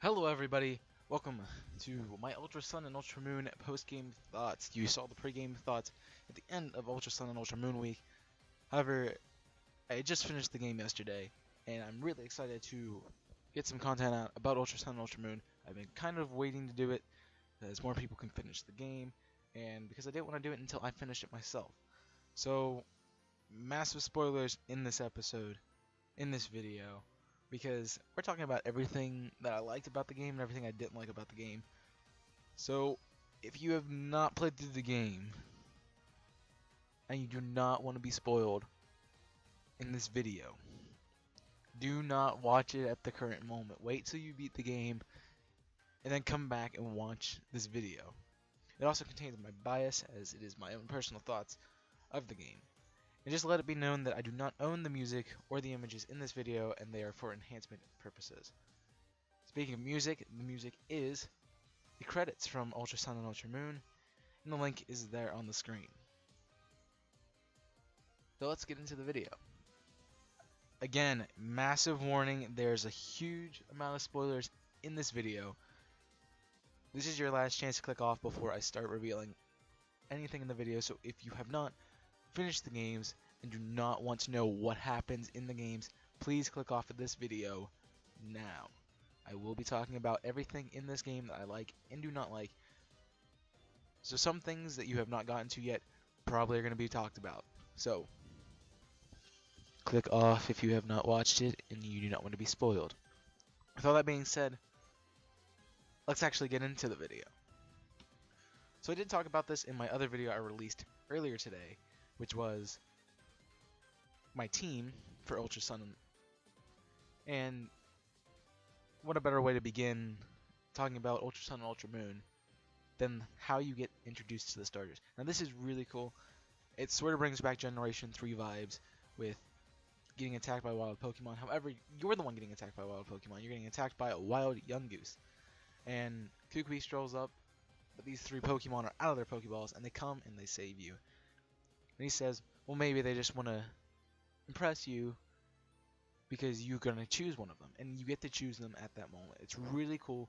Hello everybody, welcome to my Ultra Sun and Ultra Moon post-game thoughts. You saw the pre-game thoughts at the end of Ultra Sun and Ultra Moon week. However, I just finished the game yesterday, and I'm really excited to get some content out about Ultra Sun and Ultra Moon. I've been kind of waiting to do it, as more people can finish the game, and because I didn't want to do it until I finished it myself. So, massive spoilers in this episode, in this video, because we're talking about everything that I liked about the game and everything I didn't like about the game. So, if you have not played through the game, and you do not want to be spoiled in this video, do not watch it at the current moment. Wait till you beat the game, and then come back and watch this video. It also contains my bias, as it is my own personal thoughts of the game. And just let it be known that I do not own the music or the images in this video, and they are for enhancement purposes. Speaking of music, the music is the credits from Ultra Sun and Ultra Moon, and the link is there on the screen. So let's get into the video. Again, massive warning, there's a huge amount of spoilers in this video. This is your last chance to click off before I start revealing anything in the video, so if you have not finish the games and do not want to know what happens in the games, please click off of this video now. I will be talking about everything in this game that I like and do not like. So some things that you have not gotten to yet probably are going to be talked about. So click off if you have not watched it and you do not want to be spoiled. With all that being said, let's actually get into the video. So I did talk about this in my other video I released earlier today, which was my team for Ultra Sun. And what a better way to begin talking about Ultra Sun and Ultra Moon than how you get introduced to the starters. Now this is really cool. It sort of brings back Generation 3 vibes with getting attacked by wild Pokemon. However, you're the one getting attacked by wild Pokemon. You're getting attacked by a wild Yungoos. And Kukui strolls up, but these three Pokemon are out of their Pokeballs, and they come and they save you. And he says, well, maybe they just want to impress you because you're going to choose one of them. And you get to choose them at that moment. It's really cool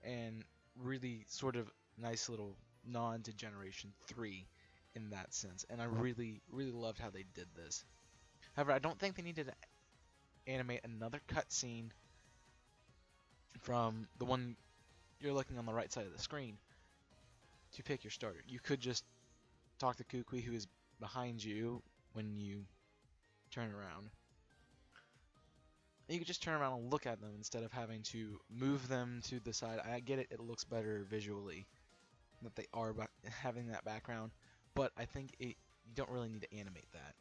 and really sort of nice little nod to Generation 3 in that sense. And I really, really loved how they did this. However, I don't think they needed to animate another cutscene from the one you're looking on the right side of the screen to pick your starter. You could just talk to Kukui, who is behind you when you turn around. And you could just turn around and look at them instead of having to move them to the side. I get it, it looks better visually that they are having that background, but I think you don't really need to animate that.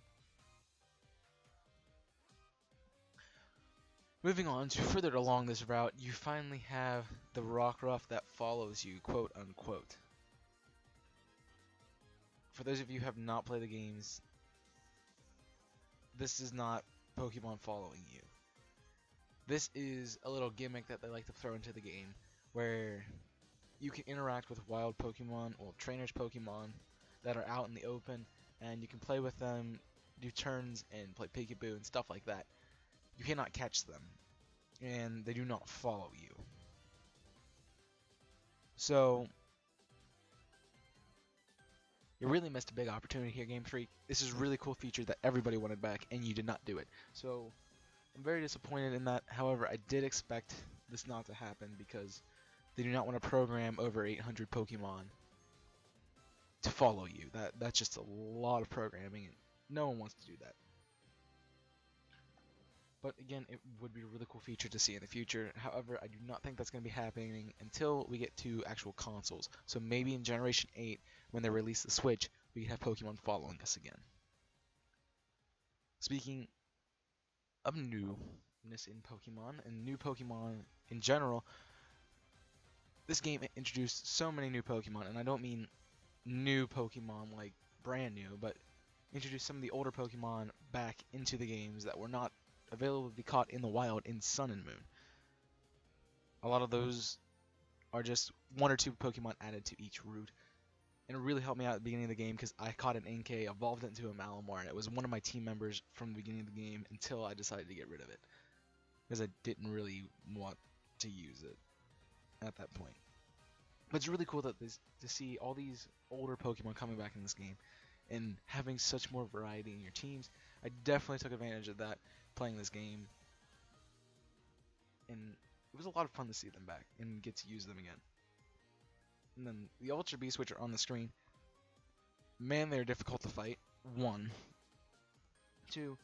Moving on to further along this route, you finally have the Rockruff that follows you, quote unquote. For those of you who have not played the games, this is not Pokemon following you. This is a little gimmick that they like to throw into the game, where you can interact with wild Pokemon, or trainers Pokemon, that are out in the open, and you can play with them, do turns, and play peekaboo and stuff like that. You cannot catch them, and they do not follow you. So you really missed a big opportunity here, Game Freak. This is a really cool feature that everybody wanted back, and you did not do it. So I'm very disappointed in that. However, I did expect this not to happen because they do not want to program over 800 Pokemon to follow you. That's just a lot of programming, and no one wants to do that. But again, it would be a really cool feature to see in the future. However, I do not think that's going to be happening until we get to actual consoles. So maybe in Generation 8, when they release the Switch, we can have Pokemon following us again. Speaking of newness in Pokemon, and new Pokemon in general, this game introduced so many new Pokemon, and I don't mean new Pokemon like brand new, but introduced some of the older Pokemon back into the games that were not available to be caught in the wild in Sun and Moon. A lot of those are just one or two Pokemon added to each route, and it really helped me out at the beginning of the game because I caught an Inkay, evolved it into a Malamar, and it was one of my team members from the beginning of the game until I decided to get rid of it because I didn't really want to use it. at that point. But it's really cool that to see all these older Pokemon coming back in this game and having such more variety in your teams. I definitely took advantage of that playing this game, and it was a lot of fun to see them back and get to use them again. And then the Ultra Beasts, which are on the screen, man, they're difficult to fight. One. Two,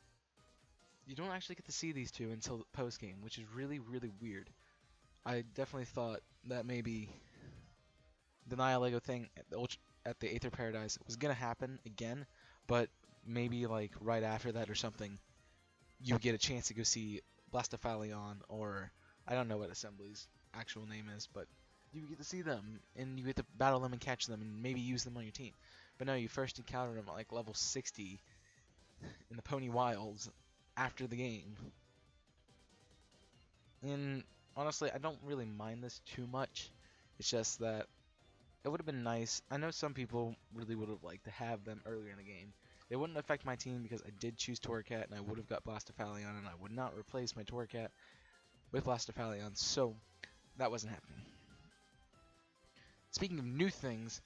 you don't actually get to see these two until post game, which is really, really weird. I definitely thought that maybe the Nihilego thing at the Aether Paradise was gonna happen again, but maybe like right after that or something, you get a chance to go see Blastophalion, or I don't know what Assembly's actual name is, but you get to see them and you get to battle them and catch them and maybe use them on your team. But no, you first encounter them at like level 60 in the Pony Wilds after the game. And honestly, I don't really mind this too much. It's just that it would have been nice. I know some people really would have liked to have them earlier in the game. It wouldn't affect my team because I did choose Torracat and I would have got Blastophalion, and I would not replace my Torracat with Blastophalion, so that wasn't happening. Speaking of new things,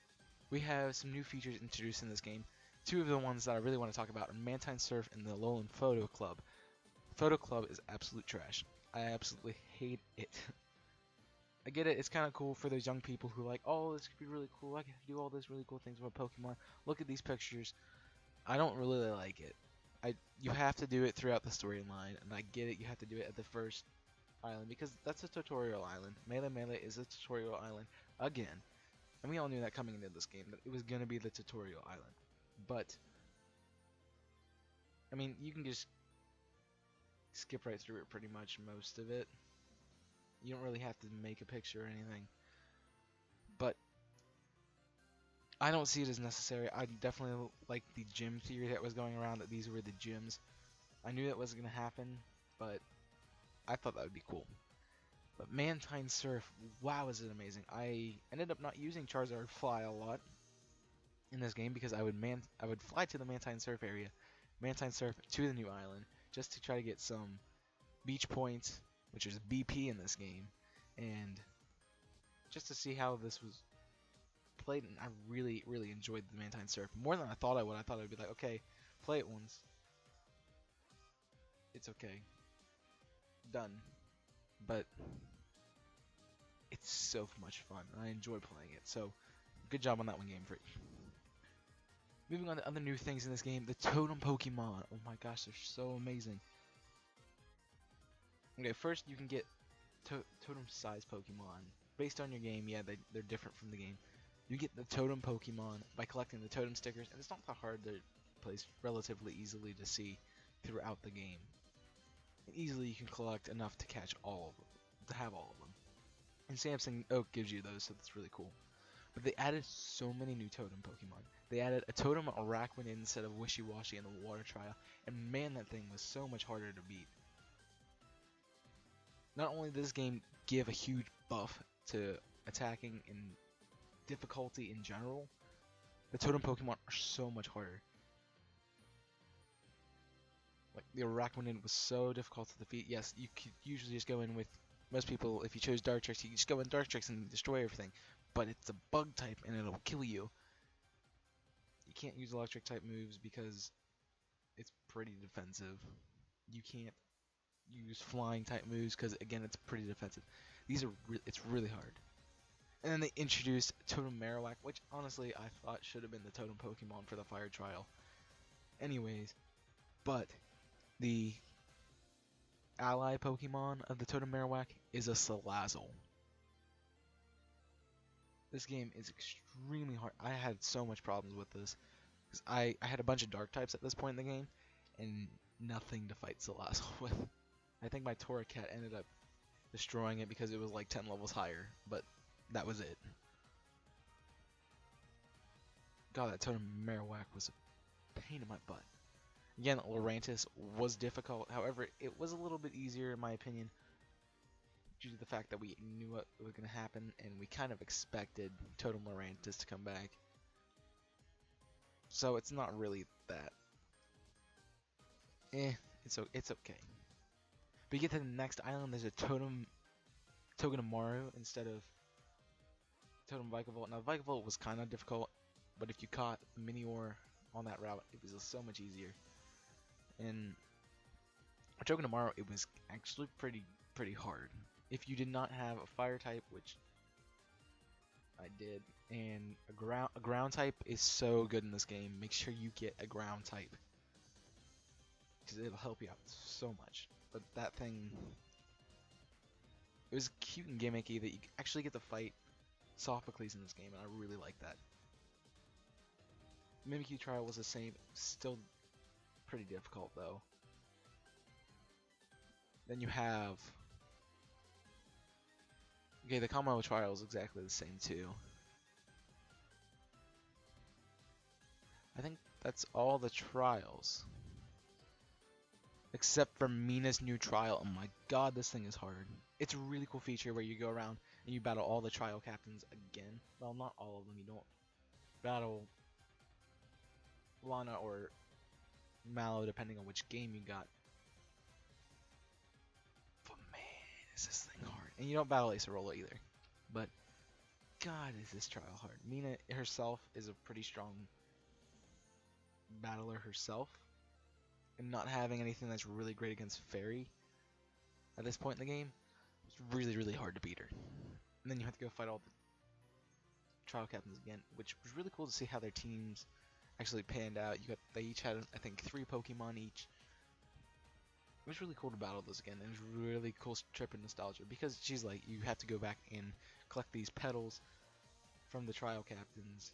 we have some new features introduced in this game. Two of the ones that I really want to talk about are Mantine Surf and the Alolan Photo Club. Photo Club is absolute trash. I absolutely hate it. I get it, it's kind of cool for those young people who are like, oh, this could be really cool, I can do all these really cool things with Pokemon, look at these pictures. I don't really like it. You have to do it throughout the storyline, and I get it, you have to do it at the first island, because that's a tutorial island. Melee is a tutorial island, again. And we all knew that coming into this game, that it was going to be the tutorial island. But, I mean, you can just skip right through it pretty much, most of it. You don't really have to make a picture or anything. But I don't see it as necessary. I definitely like the gym theory that was going around, that these were the gyms. I knew that wasn't going to happen, but I thought that would be cool. But Mantine Surf, wow, is it amazing. I ended up not using Charizard Fly a lot in this game because I would fly to the Mantine Surf area, Mantine Surf to the new island, just to try to get some beach points, which is BP in this game, and just to see how this was played. And I really, really enjoyed the Mantine Surf more than I thought I would. I thought I'd be like, okay, play it once, it's okay, done. But it's so much fun, and I enjoy playing it. So, good job on that one, Game Freak. Moving on to other new things in this game, the Totem Pokemon. Oh my gosh, they're so amazing. Okay, first you can get Totem-sized Pokemon. Based on your game, yeah, they're different from the game. You get the Totem Pokemon by collecting the Totem stickers, and it's not that hard to place, relatively easily to see throughout the game. And easily you can collect enough to catch all of them, to have all of them. And Samson Oak gives you those, so that's really cool. But they added so many new Totem Pokemon. They added a Totem Araquanid instead of Wishy-Washy in the water trial, and man, that thing was so much harder to beat. Not only does this game give a huge buff to attacking and difficulty in general, the Totem Pokemon are so much harder. Like, the Araquanid was so difficult to defeat. Yes, you could usually just go in with, most people, if you chose Dartrix, you just go in Dartrix and destroy everything. But it's a bug type and it'll kill you. You can't use electric type moves because it's pretty defensive. You can't use flying type moves because, again, it's pretty defensive. It's really hard. And then they introduced Totem Marowak, which honestly I thought should have been the Totem Pokemon for the Fire Trial. Anyways, but the ally Pokemon of the Totem Marowak is a Salazzle. This game is extremely hard. I had so much problems with this because I had a bunch of dark types at this point in the game and nothing to fight Salazzle with. I think my Torracat ended up destroying it because it was like 10 levels higher, but that was it. God, that Totem Marowak was a pain in my butt. Again, Lurantis was difficult, however, it was a little bit easier in my opinion due to the fact that we knew what was going to happen and we kind of expected Totem Lurantis to come back. So it's not really that. It's okay. But you get to the next island, there's a Togedemaru instead of Totem Vikavolt. Now Vikavolt was kind of difficult, but if you caught the Minior on that route, it was so much easier. And Togedemaru, it was actually pretty hard. If you did not have a fire type, which I did, and a ground type is so good in this game. Make sure you get a ground type, because it'll help you out so much. But that thing, it was cute and gimmicky that you actually get to fight Sophocles in this game, and I really like that. Mimikyu Trial was the same, still pretty difficult though. Then you have, okay, the combo trial is exactly the same too. I think that's all the trials. Except for Mina's new trial. Oh my god, this thing is hard. It's a really cool feature where you go around and you battle all the trial captains again. Well, not all of them. You don't battle Lana or Mallow depending on which game you got. But man, is this thing hard. And you don't battle Acerola either. But god, is this trial hard. Mina herself is a pretty strong battler herself. And not having anything that's really great against Fairy at this point in the game, it's really hard to beat her. And then you have to go fight all the trial captains again, which was really cool to see how their teams actually panned out. They each had, I think, 3 Pokemon each. It was really cool to battle those again. It was a really cool trip in nostalgia because she's like, you have to go back and collect these petals from the trial captains,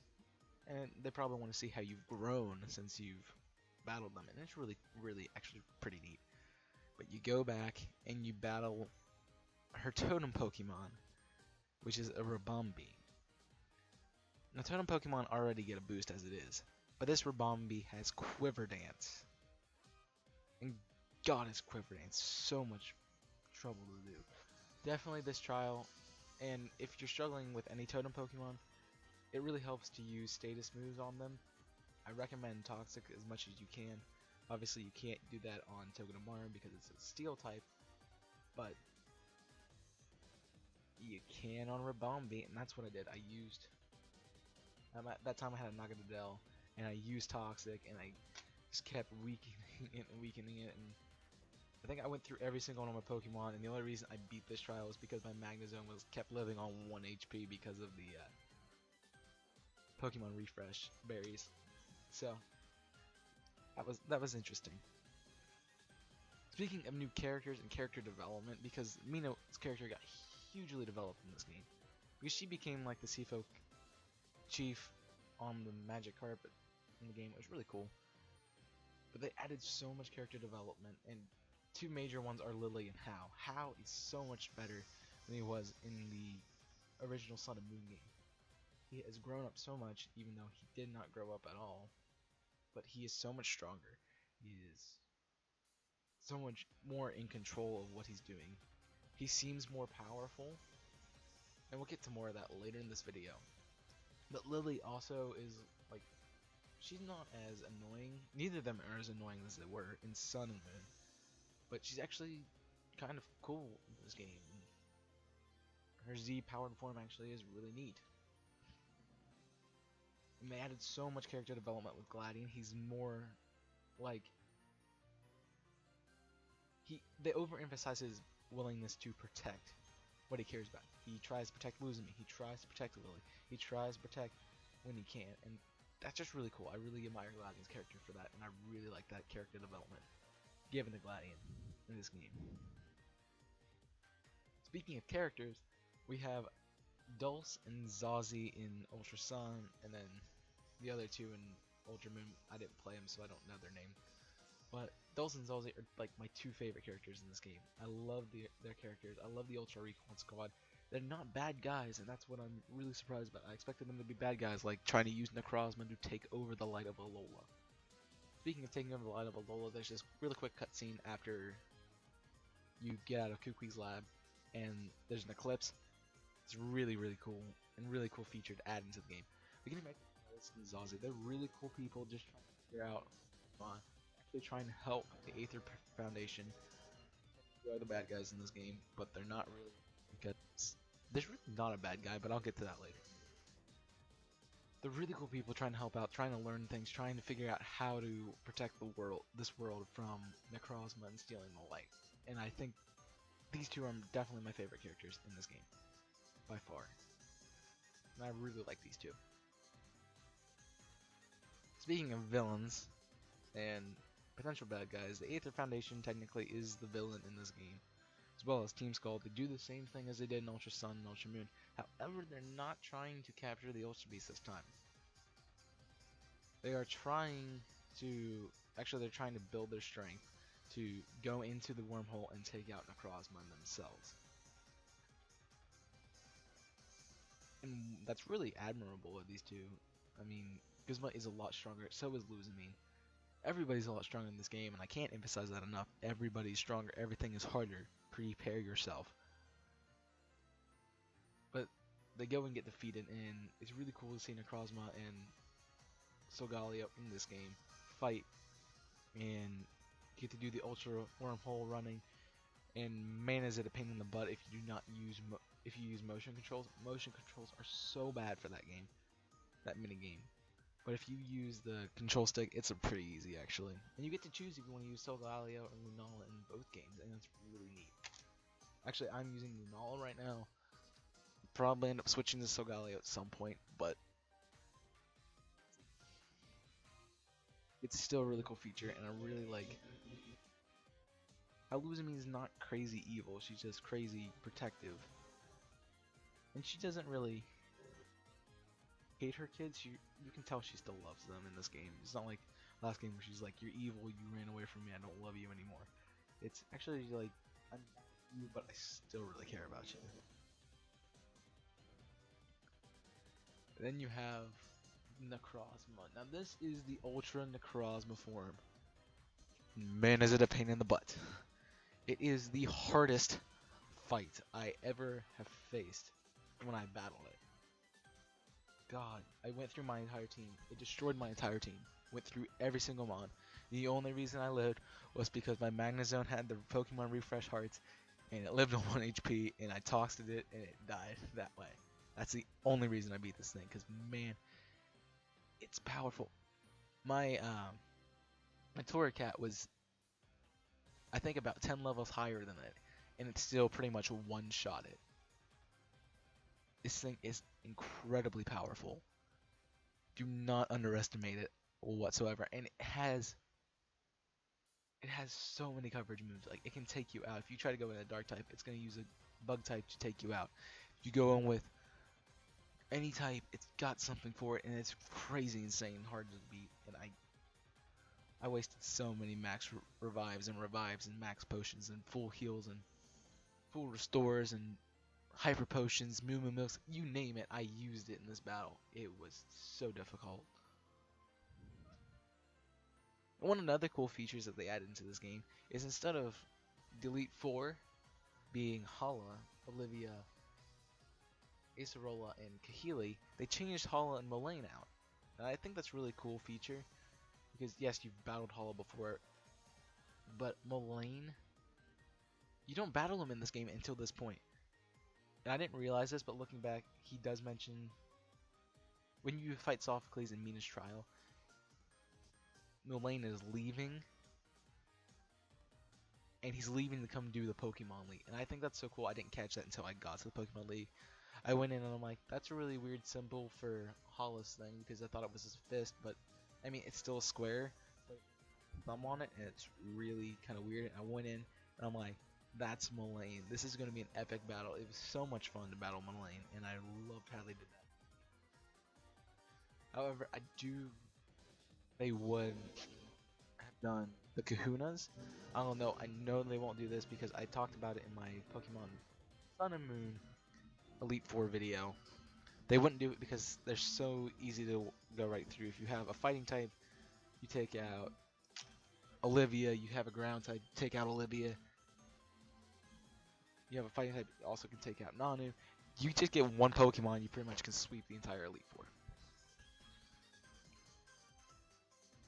and they probably want to see how you've grown since you've battled them, and it's really actually pretty neat. But you go back and you battle her totem Pokemon, which is a Ribombee. Now totem Pokemon already get a boost as it is, but this Ribombee has Quiver Dance. And god, is Quiver Dance so much trouble to do. Definitely this trial, and if you're struggling with any totem Pokemon, it really helps to use status moves on them. I recommend Toxic as much as you can. Obviously you can't do that on Togedemaru because it's a steel type, but you can on Ribombee, and that's what I did. I used, at that time I had a Naganadel, and I used Toxic, and I just kept weakening it and weakening it, and I think I went through every single one of my Pokemon, and the only reason I beat this trial was because my Magnezone was kept living on 1 HP because of the Pokemon refresh berries. So that was interesting. Speaking of new characters and character development, because Mina's character got hugely developed in this game, because she became like the Seafolk chief on the Magic Carpet in the game. It was really cool. But they added so much character development, and 2 major ones are Lily and Hao. Hao is so much better than he was in the original Sun and Moon game. He has grown up so much, even though he did not grow up at all. But he is so much stronger. He is so much more in control of what he's doing. He seems more powerful, and we'll get to more of that later in this video. But Lily also is, like, she's not as annoying. Neither of them are as annoying as they were in Sun and Moon. But she's actually kind of cool in this game. Her Z-powered form actually is really neat. And they added so much character development with Gladian. He's more like, they overemphasize his willingness to protect what he cares about. He tries to protect losing me. He tries to protect Lily. He tries to protect when he can, and that's just really cool. I really admire Gladian's character for that, and I really like that character development given to Gladian in this game. Speaking of characters, we have Dulce and Zazie in Ultra Sun, and then the other 2 in Ultra Moon. I didn't play them, so I don't know their name. But Dulce and Zazie are like my 2 favorite characters in this game. I love their characters. I love the Ultra Recon Squad. They're not bad guys, and that's what I'm really surprised about. I expected them to be bad guys, like trying to use Necrozma to take over the Light of Alola. Speaking of taking over the Light of Alola, there's this really quick cutscene after you get out of Kuki's lab, and there's an eclipse. It's really cool, and really cool feature to add into the game. Beginning back to Dulce and Zazie, they're really cool people just trying to figure out, actually trying to help the Aether Foundation. They are the bad guys in this game, but they're not really, because there's really not a bad guy, but I'll get to that later. the really cool people trying to help out, trying to learn things, trying to figure out how to protect this world from Necrozma and stealing the light. And I think these two are definitely my favorite characters in this game, by far. And I really like these two. Speaking of villains and potential bad guys, the Aether Foundation technically is the villain in this game, as well as Team Skull. They do the same thing as they did in Ultra Sun and Ultra Moon. However, they're not trying to capture the Ultra Beast this time. They are trying to, actually they're trying to build their strength to go into the wormhole and take out Necrozma themselves. And that's really admirable of these two. I mean, Guzma is a lot stronger, so is Luzamine. Everybody's a lot stronger in this game, and I can't emphasize that enough. Everybody's stronger, everything is harder. Prepare yourself. But they go and get defeated, and it's really cool to see Necrozma and Solgaleo in this game fight and get to do the ultra wormhole running. And man, is it a pain in the butt if you do not use if you use motion controls. Motion controls are so bad for that game, that mini game. But if you use the control stick, it's a pretty easy actually. And you get to choose if you want to use Solgaleo or Lunala in both games, and that's really neat. Actually, I'm using Lunala right now. Probably end up switching to Solgaleo at some point, but it's still a really cool feature, and I really like how Luzamine is not crazy evil. She's just crazy protective, and she doesn't really hate her kids. You can tell she still loves them in this game. It's not like last game where she's like, "You're evil. You ran away from me. I don't love you anymore." It's actually like, "I'm mad at you, but I still really care about you." Then you have Necrozma. Now this is the Ultra Necrozma form. Man, is it a pain in the butt. It is the hardest fight I ever have faced when I battled it. God, I went through my entire team. It destroyed my entire team. Went through every single mon. The only reason I lived was because my Magnezone had the Pokemon Refresh Hearts, and it lived on 1 HP, and I tossed it, and it died that way. That's the only reason I beat this thing, because man, it's powerful. My my Torracat was, I think, about 10 levels higher than it, and it still pretty much one-shot it. This thing is incredibly powerful. Do not underestimate it whatsoever, and it has so many coverage moves. Like, it can take you out. If you try to go in a dark type, it's going to use a bug type to take you out. If you go in with any type, it's got something for it, and it's crazy insane hard to beat. And I wasted so many max revives and max potions and full heals and full restores and hyper potions, moo milks, you name it, I used it in this battle. It was so difficult. One of the other cool features that they added into this game is instead of Delete 4 being Hala, Olivia, Acerola, and Kahili, they changed Hala and Molayne out. And I think that's a really cool feature, because yes, you've battled Hala before, but Molayne, you don't battle him in this game until this point. And I didn't realize this, but looking back, he does mention when you fight Sophocles in Mina's trial, Molayne is leaving, and he's leaving to come do the Pokemon League. And I think that's so cool. I didn't catch that until I got to the Pokemon League. I went in and I'm like, that's a really weird symbol for Hollis thing, because I thought it was his fist, but I mean, it's still a square, but thumb on it, and it's really kind of weird. And I went in and I'm like, that's Molayne. This is going to be an epic battle. It was so much fun to battle Molayne, and I loved how they did that. However, they would have done the Kahunas. I don't know. I know they won't do this because I talked about it in my Pokemon Sun and Moon Elite Four video. They wouldn't do it because they're so easy to go right through. If you have a fighting type, you take out Olivia. You have a ground type, you take out Olivia. You have a fighting type, you also can take out Nanu. You just get one Pokemon, you pretty much can sweep the entire Elite Four.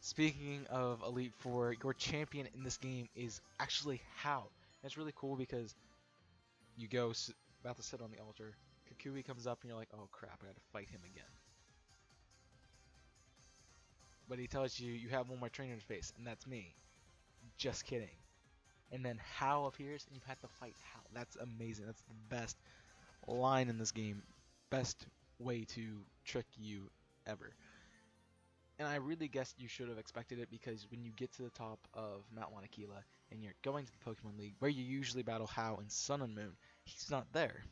Speaking of Elite Four, your champion in this game is actually Hao. That's really cool because you go about to sit on the altar, Kukui comes up and you're like, oh crap, I gotta fight him again. but he tells you you have one more trainer to face, and that's me. Just kidding. And then Hal appears, and you have to fight Hal. That's amazing. That's the best line in this game. Best way to trick you ever. And I really guess you should have expected it because when you get to the top of Mount Wanakila and you're going to the Pokemon League, where you usually battle Hal in Sun and Moon, he's not there.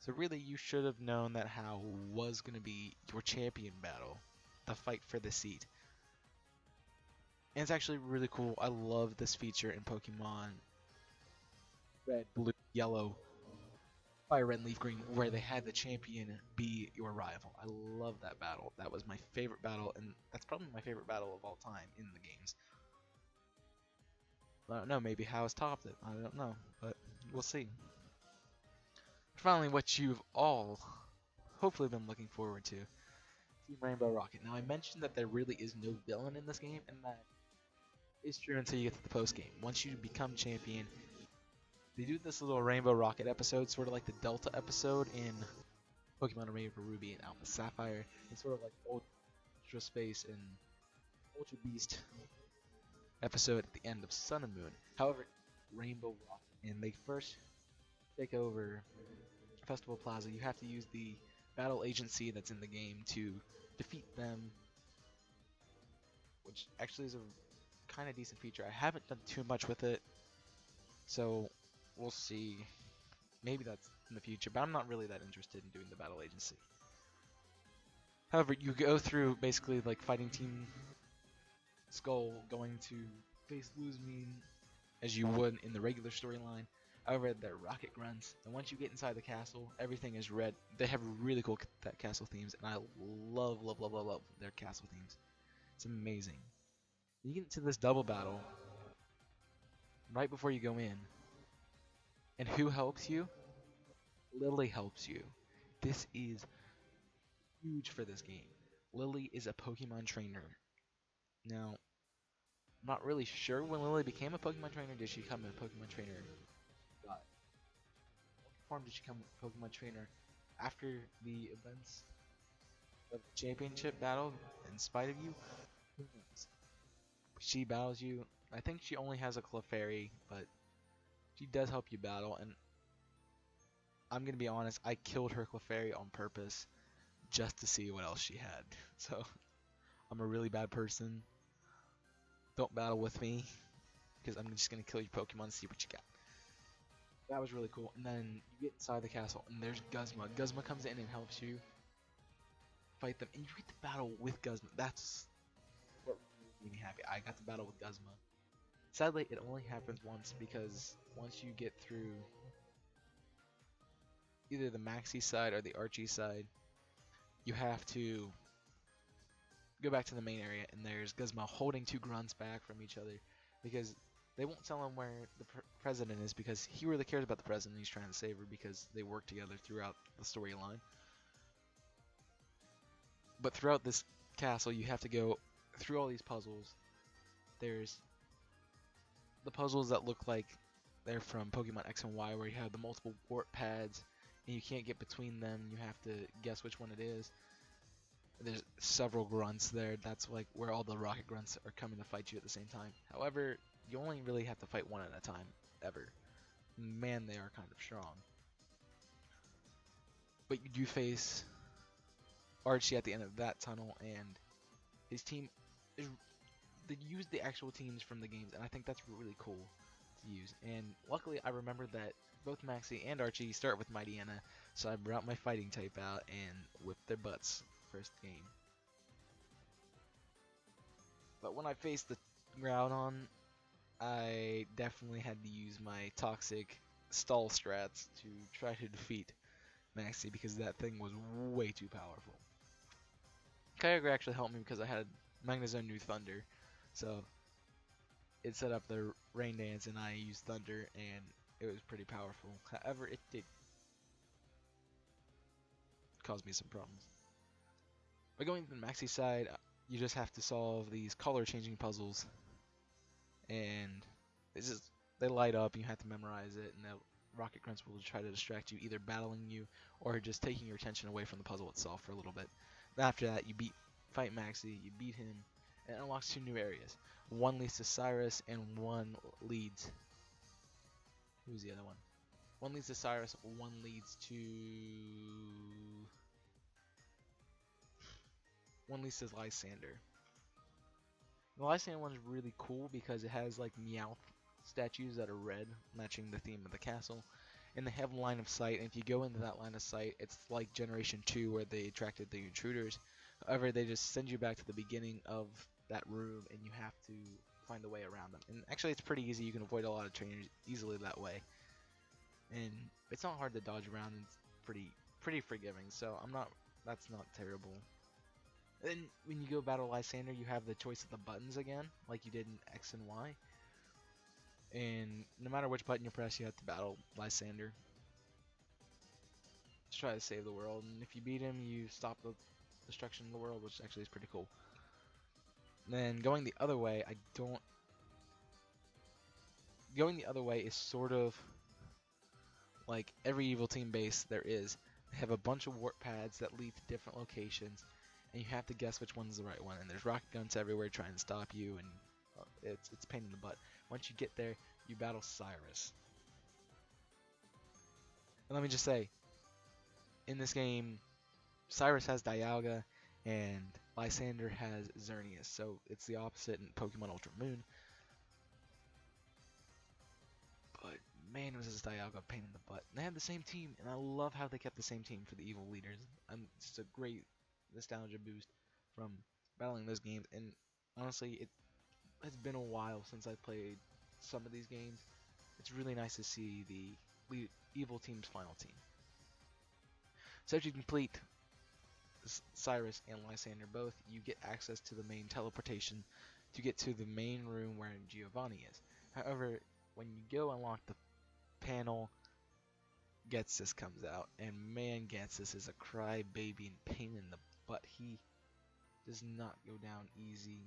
So really, you should have known that Hal was going to be your champion battle, the fight for the seat. And it's actually really cool. I love this feature in Pokemon Red, Blue, Yellow, Fire Red, Leaf Green, where they had the champion be your rival. I love that battle. That was my favorite battle, and that's probably my favorite battle of all time in the games. I don't know, maybe Hal's topped it. I don't know, but we'll see. Finally, what you've all hopefully been looking forward to, Team Rainbow Rocket. Now, I mentioned that there really is no villain in this game, and that is true until you get to the post game. Once you become champion, they do this little Rainbow Rocket episode, sort of like the Delta episode in Pokemon Rainbow Ruby and Alpha Sapphire. It's sort of like Ultra Space and Ultra Beast episode at the end of Sun and Moon. However, Rainbow Rocket, and they first take over Festival Plaza, you have to use the battle agency that's in the game to defeat them, which actually is a kind of decent feature. I haven't done too much with it, so we'll see. Maybe that's in the future, but I'm not really that interested in doing the battle agency. However, you go through basically like fighting Team Skull, going to face Luzmine as you would in the regular storyline. However, they're rocket grunts, and once you get inside the castle, everything is red. They have really cool castle themes, and I love their castle themes. It's amazing. You get into this double battle right before you go in, and who helps you? Lily helps you. This is huge for this game. Lily is a Pokemon trainer. Now, I'm not really sure when Lily became a Pokemon trainer. Did she become a Pokemon trainer? What form did she become a Pokemon trainer after the events of the championship battle in spite of you? Who knows? She battles you. I think she only has a Clefairy, but she does help you battle, and I'm gonna be honest, I killed her Clefairy on purpose just to see what else she had. So I'm a really bad person. Don't battle with me, because I'm just gonna kill your Pokemon and see what you got. That was really cool. And then you get inside the castle, and there's Guzma. Guzma comes in and helps you fight them, and you get to battle with Guzma. That's what made me happy. I got to battle with Guzma. Sadly, it only happens once, because once you get through either the Maxi side or the Archie side, you have to go back to the main area, and there's Guzma holding two grunts back from each other, because they won't tell him where the president is, because he really cares about the president. He's trying to save her because they work together throughout the storyline. But throughout this castle, you have to go through all these puzzles. There's the puzzles that look like they're from Pokemon X and Y, where you have the multiple warp pads, and you can't get between them. You have to guess which one it is. There's several grunts there. That's like where all the rocket grunts are coming to fight you at the same time. However, you only really have to fight one at a time, ever. Man, they are kind of strong. But you do face Archie at the end of that tunnel, and his team is, they use the actual teams from the games, and I think that's really cool to use. And luckily, I remembered that both Maxie and Archie start with Mightyena, so I brought my fighting type out and whipped their butts first game. But when I faced the Groudon, I definitely had to use my toxic stall strats to try to defeat Maxie, because that thing was way too powerful. Kyogre actually helped me because I had Magnezone New Thunder, so it set up the Rain Dance and I used Thunder, and it was pretty powerful. However, it did cause me some problems. By going to the Maxi side, you just have to solve these color changing puzzles, and it's just, they light up and you have to memorize it, and the rocket grunts will try to distract you, either battling you or just taking your attention away from the puzzle itself for a little bit. Then after that, you beat fight Maxie, you beat him, and it unlocks 2 new areas. One leads to Cyrus, and one leads... Who's the other one? One leads to Cyrus, one leads to... One leads to Lysander. The Lysander one's really cool because it has like Meowth statues that are red, matching the theme of the castle. And they have line of sight, and if you go into that line of sight, it's like Generation 2 where they attracted the intruders. However, they just send you back to the beginning of that room, and you have to find a way around them. And actually, it's pretty easy. You can avoid a lot of trainers easily that way. And it's not hard to dodge around, and it's pretty forgiving, so that's not terrible. Then when you go battle Lysander, you have the choice of the buttons again, like you did in X and Y. And no matter which button you press, you have to battle Lysander. Just try to save the world, and if you beat him, you stop the destruction of the world, which actually is pretty cool. Then going the other way, Going the other way is sort of like every evil team base there is. They have a bunch of warp pads that lead to different locations, and you have to guess which one's the right one. And there's rocket guns everywhere trying to stop you, and it's a pain in the butt. Once you get there, you battle Cyrus. And let me just say, in this game, Cyrus has Dialga, and Lysander has Xerneas, so it's the opposite in Pokemon Ultra Moon. But man, was this Dialga a pain in the butt. And they had the same team, and I love how they kept the same team for the evil leaders. And it's just a great nostalgia boost from battling those games. And honestly, it has been a while since I played some of these games. It's really nice to see the evil team's final team. So if you complete Cyrus and Lysander both, you get access to the main teleportation to get to the main room where Giovanni is. However, when you go unlock the panel, Getsis comes out, and man, Getsis is a crybaby and pain in the butt. He does not go down easy.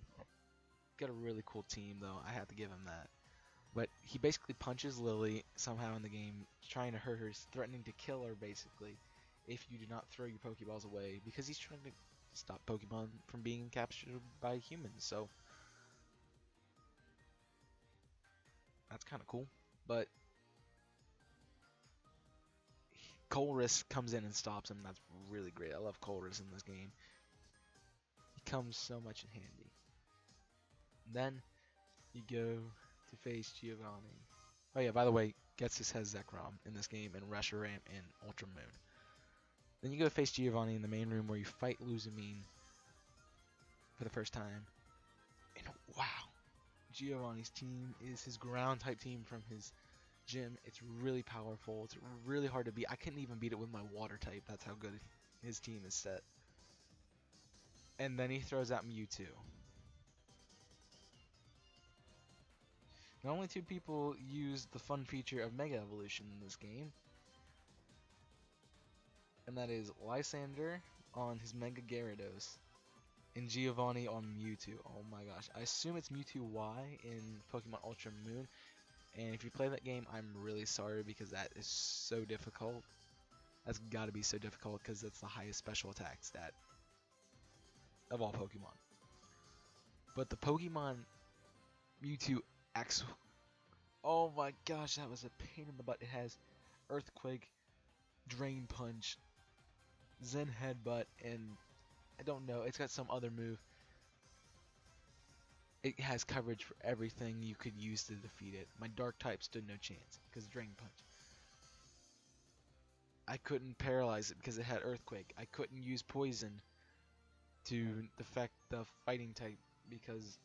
Got a really cool team though, I have to give him that. But he basically punches Lily somehow in the game, trying to hurt her, threatening to kill her basically if you do not throw your Pokeballs away, because he's trying to stop Pokemon from being captured by humans. So that's kind of cool. But Colress comes in and stops him. That's really great. I love Colress in this game. He comes so much in handy. Then you go to face Giovanni. Oh yeah, by the way, Getsis has Zekrom in this game, and Reshiram in Ultra Moon. Then you go face Giovanni in the main room where you fight Lysander for the first time. And wow, Giovanni's team is his ground type team from his gym. It's really powerful. It's really hard to beat. I couldn't even beat it with my water type. That's how good his team is set. And then he throws out Mewtwo. Now, only 2 people use the fun feature of Mega Evolution in this game. And that is Lysander on his Mega Gyarados and Giovanni on Mewtwo. Oh my gosh. I assume it's Mewtwo Y in Pokemon Ultra Moon. And if you play that game, I'm really sorry because that is so difficult. That's gotta be so difficult because that's the highest special attack stat of all Pokemon. But the Pokemon Mewtwo X. Oh my gosh, that was a pain in the butt. It has Earthquake, Drain Punch, Zen Headbutt, and I don't know, it's got some other move. It has coverage for everything you could use to defeat it. My Dark type stood no chance because Drain Punch. I couldn't paralyze it because it had Earthquake. I couldn't use Poison to defect the Fighting type because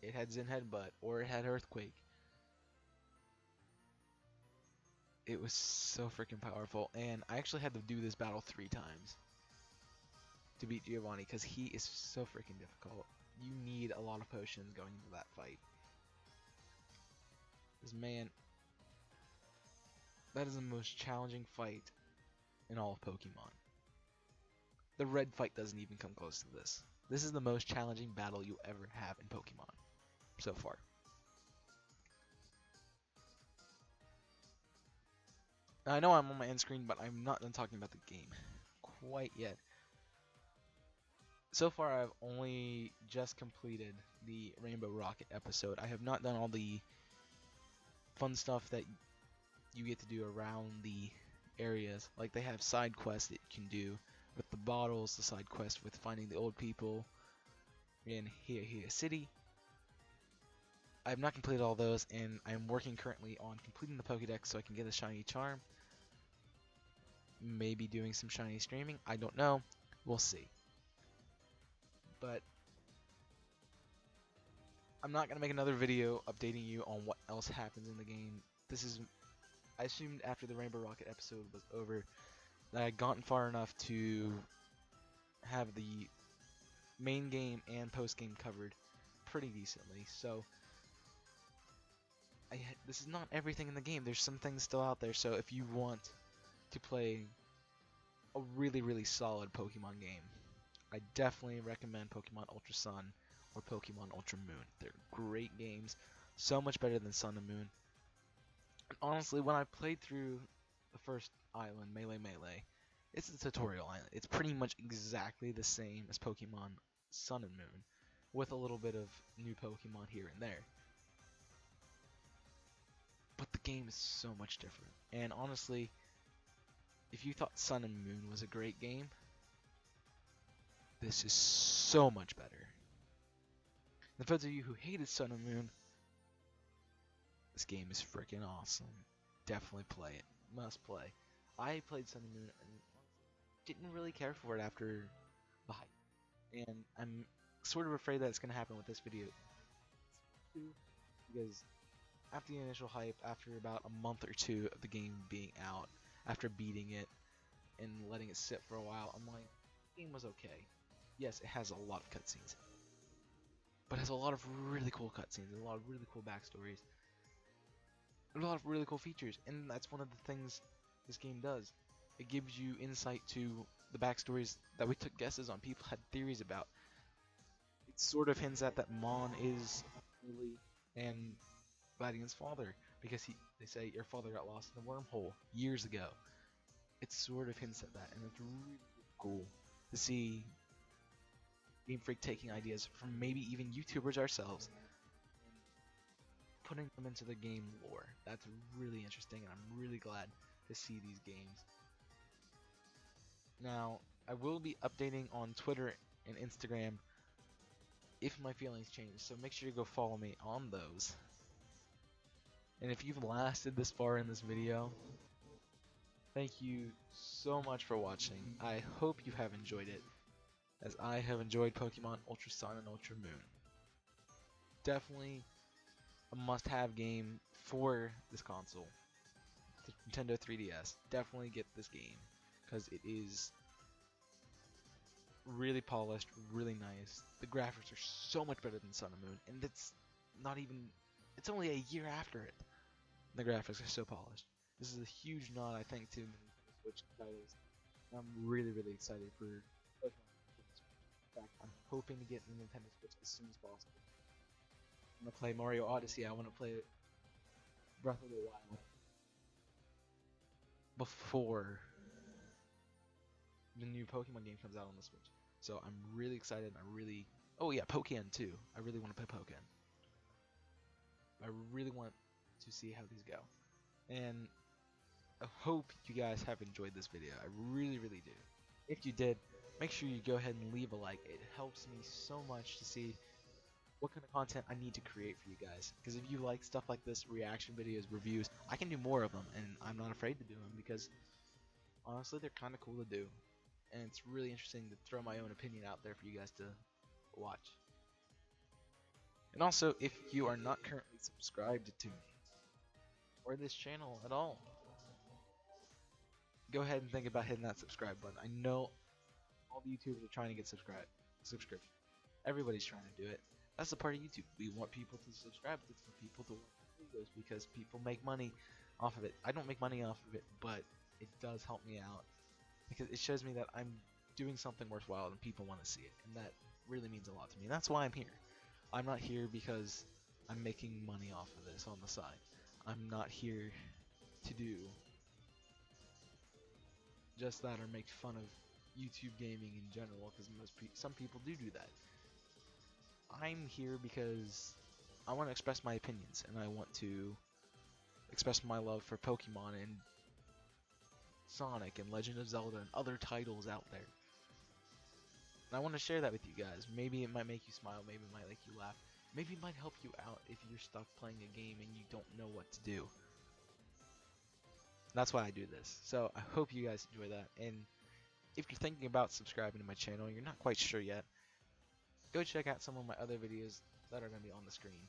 it had Zen Headbutt or it had Earthquake. It was so freaking powerful, and I actually had to do this battle 3 times to beat Giovanni because he is so freaking difficult. You need a lot of potions going into that fight. This man, that is the most challenging fight in all of Pokemon. The red fight doesn't even come close to this. This is the most challenging battle you'll ever have in Pokemon so far. Now, I know I'm on my end screen, but I'm not done talking about the game quite yet. So far, I've only just completed the Rainbow Rocket episode. I have not done all the fun stuff that you get to do around the areas. Like they have side quests that you can do with the bottles, the side quest with finding the old people in Hiya City. I have not completed all those, and I am working currently on completing the Pokédex so I can get a shiny charm. Maybe doing some shiny streaming. I don't know. We'll see. But I'm not gonna make another video updating you on what else happens in the game. This is, I assumed after the Rainbow Rocket episode was over that I'd gotten far enough to have the main game and post game covered pretty decently. So this is not everything in the game. There's some things still out there. So if you want to play a really solid Pokemon game, I definitely recommend Pokemon Ultra Sun or Pokemon Ultra Moon. They're great games, so much better than Sun and Moon. And honestly, when I played through the first island, Melee, it's a tutorial island. It's pretty much exactly the same as Pokemon Sun and Moon, with a little bit of new Pokemon here and there. But the game is so much different. And honestly, if you thought Sun and Moon was a great game, this is so much better. And for those of you who hated Sun and Moon, this game is freaking awesome. Definitely play it. Must play. I played Sun and Moon and didn't really care for it after the hype. And I'm sort of afraid that it's going to happen with this video. Because after the initial hype, after about a month or two of the game being out, after beating it and letting it sit for a while, I'm like, the game was okay. Yes, it has a lot of cutscenes, but it has a lot of really cool cutscenes, a lot of really cool backstories, a lot of really cool features, and that's one of the things this game does. It gives you insight to the backstories that we took guesses on, people had theories about. It sort of hints at that Mon is Lily and Gladian's father, because they say your father got lost in the wormhole years ago. It sort of hints at that, and it's really cool to see Game Freak taking ideas from maybe even YouTubers ourselves and putting them into the game lore. That's really interesting, and I'm really glad to see these games. Now, I will be updating on Twitter and Instagram if my feelings change, so make sure to go follow me on those. And if you've lasted this far in this video, thank you so much for watching. I hope you have enjoyed it, as I have enjoyed Pokemon Ultra Sun and Ultra Moon. Definitely a must-have game for this console, the Nintendo 3DS. Definitely get this game, because it is really polished, really nice. The graphics are so much better than Sun and Moon, and it's not even, it's only a year after it. The graphics are so polished. This is a huge nod, I think, to Nintendo Switch titles. I'm really excited for Pokemon. In fact, I'm hoping to get the Nintendo Switch as soon as possible. I want to play Mario Odyssey. I want to play Breath of the Wild before the new Pokemon game comes out on the Switch. So I'm really excited. Oh yeah, Pokemon too. I really want to play Pokemon. I really want to see how these go. And I hope you guys have enjoyed this video. I really do. If you did, make sure you go ahead and leave a like. It helps me so much to see what kind of content I need to create for you guys. Because if you like stuff like this, reaction videos, reviews, I can do more of them, and I'm not afraid to do them because honestly, they're kind of cool to do. And it's really interesting to throw my own opinion out there for you guys to watch. And also, if you are not currently subscribed to me or this channel at all, go ahead and think about hitting that subscribe button. I know all the YouTubers are trying to get subscription. Everybody's trying to do it. That's the part of YouTube. We want people to subscribe. It's for people to watch videos because people make money off of it. I don't make money off of it, but it does help me out because it shows me that I'm doing something worthwhile and people want to see it, and that really means a lot to me. And that's why I'm here. I'm not here because I'm making money off of this on the side. I'm not here to do just that or make fun of YouTube gaming in general, because some people do that. I'm here because I want to express my opinions, and I want to express my love for Pokemon and Sonic and Legend of Zelda and other titles out there. And I want to share that with you guys. Maybe it might make you smile, maybe it might make you laugh, maybe it might help you out if you're stuck playing a game and you don't know what to do. That's why I do this. So I hope you guys enjoy that. And if you're thinking about subscribing to my channel and you're not quite sure yet, go check out some of my other videos that are going to be on the screen.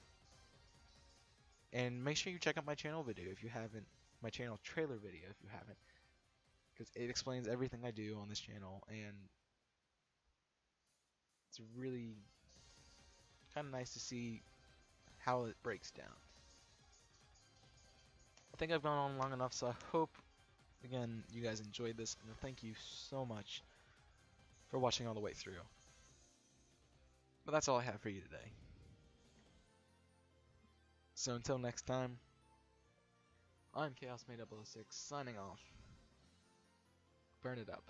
And make sure you check out my channel video if you haven't, my channel trailer video if you haven't, because it explains everything I do on this channel, and it's really kind of nice to see how it breaks down. I think I've gone on long enough, so I hope, again, you guys enjoyed this, and thank you so much for watching all the way through. But that's all I have for you today. So until next time, I'm ChaosMade006 signing off. Burn it up.